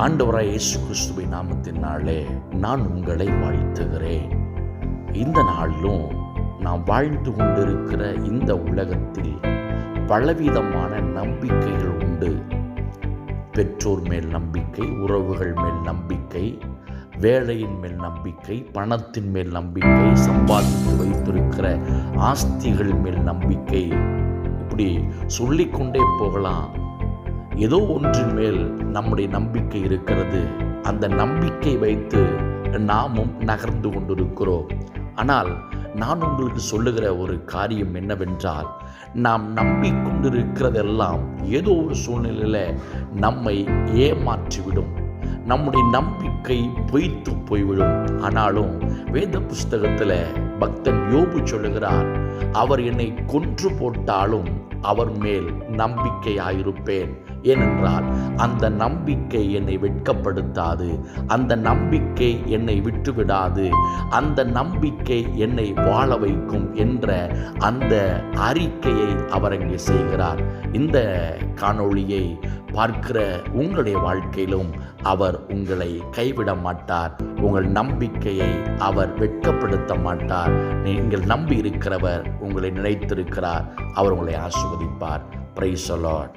ஆண்டவராய் இயேசு கிறிஸ்துவின் நாமத்தினாலே நான் உங்களை வாழ்த்துகிறேன். இந்த நாளிலும் நாம் வாழ்ந்து கொண்டிருக்கிற இந்த உலகத்தில் பலவிதமான நம்பிக்கைகள் உண்டு. பெற்றோர் மேல் நம்பிக்கை, உறவுகள் மேல் நம்பிக்கை, வேலையின் மேல் நம்பிக்கை, பணத்தின் மேல் நம்பிக்கை, சம்பாதித்து வைத்திருக்கிற ஆஸ்திகள் மேல் நம்பிக்கை, இப்படி சொல்லிக்கொண்டே போகலாம். ஏதோ ஒன்றின் மேல் நம்முடைய நம்பிக்கை இருக்கிறது. அந்த நம்பிக்கை வைத்து நாமும் நகர்ந்து கொண்டிருக்கிறோம். ஆனால் நான் உங்களுக்கு சொல்லுகிற ஒரு காரியம் என்னவென்றால், நாம் நம்பிக்கொண்டிருக்கிறதெல்லாம் ஏதோ ஒரு சூழ்நிலையில் நம்மை ஏமாற்றிவிடும். நம்முடைய நம்பிக்கை பொய்த்து போய்விடும். ஆனாலும் வேத புஸ்தகத்தில் பக்தன் யோபு சொல்லுகிறார், அவர் என்னை கொன்று போட்டாலும் அவர் மேல் நம்பிக்கையாயிருப்பேன். ஏனென்றால் அந்த நம்பிக்கை என்னை வெட்கப்படுத்தாது, அந்த நம்பிக்கை என்னை விட்டுவிடாது, அந்த நம்பிக்கை என்னை வாழ வைக்கும் என்ற அந்த அறிக்கையை அவர் அங்கே செய்கிறார். இந்த காணொளியை பார்க்கிற உங்களுடைய வாழ்க்கையிலும் அவர் உங்களை கைவிட மாட்டார். உங்கள் நம்பிக்கையை அவர் வெட்கப்படுத்த மாட்டார். நீங்கள் நம்பி இருக்கிறவர் உங்களை நினைத்திருக்கிறார். அவர் உங்களை ஆசீர்வதிப்பார். Praise the Lord.